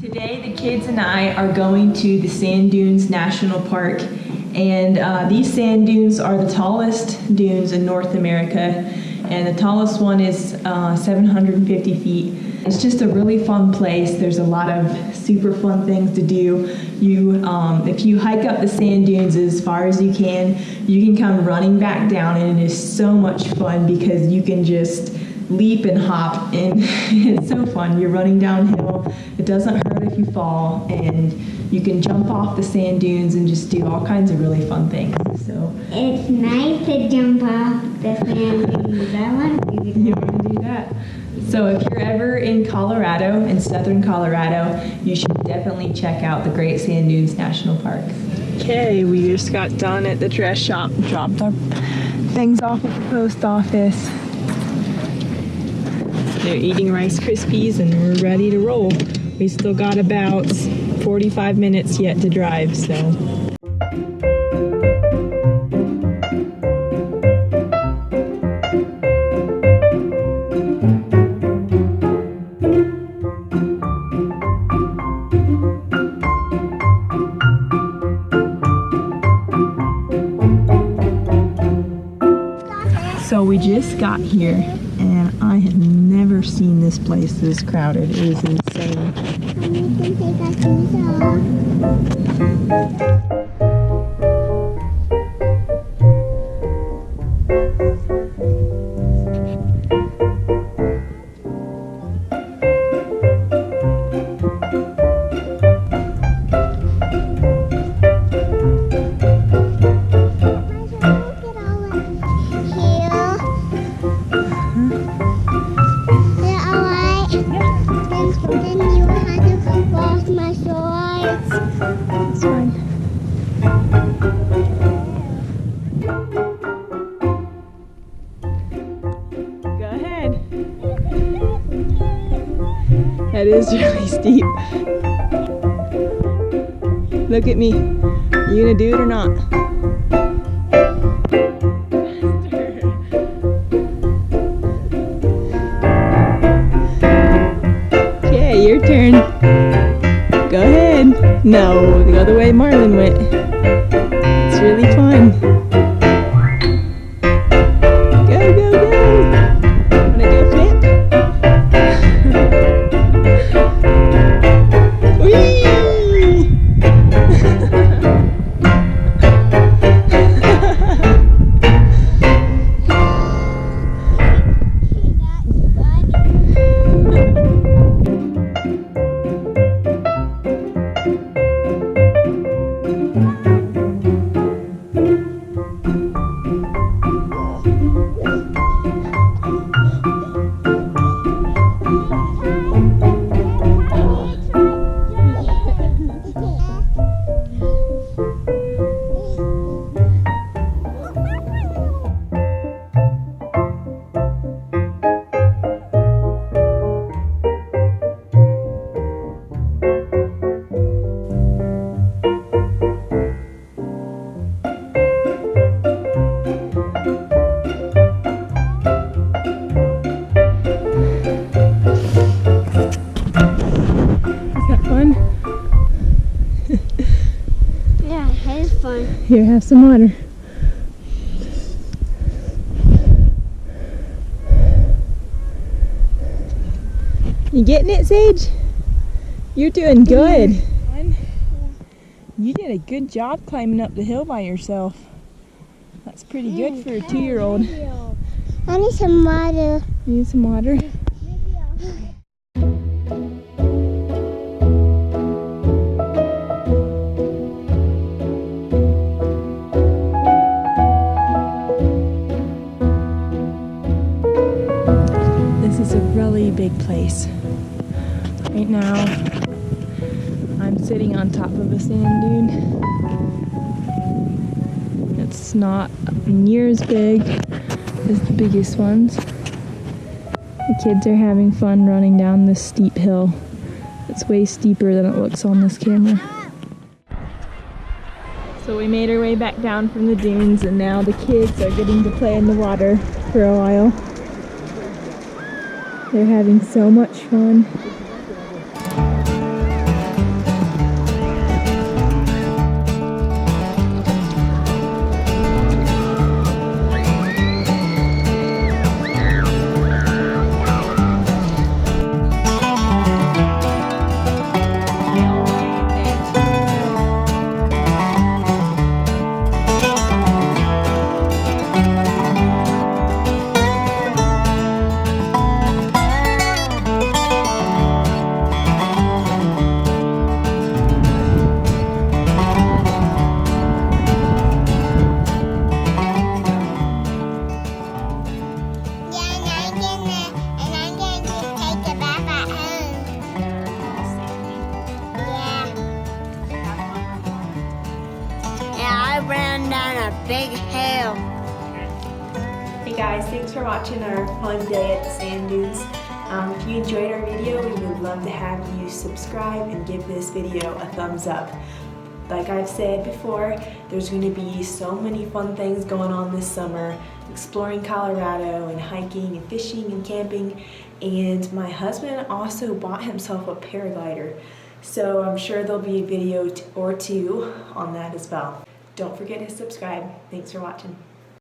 Today the kids and I are going to the Sand Dunes National Park, and these sand dunes are the tallest dunes in North America, and the tallest one is 750 feet. It's just a really fun place. There's a lot of super fun things to do. If you hike up the sand dunes as far as you can come running back down, and it is so much fun because you can just leap and hop, and it's so fun. You're running downhill. It doesn't hurt if you fall, and you can jump off the sand dunes and just do all kinds of really fun things. So it's nice to jump off the sand dunes. I want to do that. You want to do that? So if you're ever in Colorado, in southern Colorado, you should definitely check out the Great Sand Dunes National Park. Okay, we just got done at the dress shop, dropped our things off at the post office. They're eating Rice Krispies and we're ready to roll. We still got about 45 minutes yet to drive, so. So we just got here, and I have never seen this place this crowded. It is insane. That is really steep. Look at me. You gonna do it or not? Okay, your turn. Go ahead. No, the other way Marlon went. It's really fun. Go, go, go. Wanna go flip? Here, have some water. You getting it, Sage? You're doing good. You did a good job climbing up the hill by yourself. That's pretty good for a 2-year-old. I need some water. You need some water? Big place. Right now I'm sitting on top of a sand dune. It's not near as big as the biggest ones. The kids are having fun running down this steep hill. It's way steeper than it looks on this camera. So we made our way back down from the dunes, and now the kids are getting to play in the water for a while. They're having so much fun. big hail. Hey guys, thanks for watching our fun day at the sand dunes. If you enjoyed our video, we would love to have you subscribe and give this video a thumbs up. Like I've said before, there's going to be so many fun things going on this summer, exploring Colorado and hiking and fishing and camping. And my husband also bought himself a paraglider. So I'm sure there'll be a video or two on that as well. Don't forget to subscribe. Thanks for watching.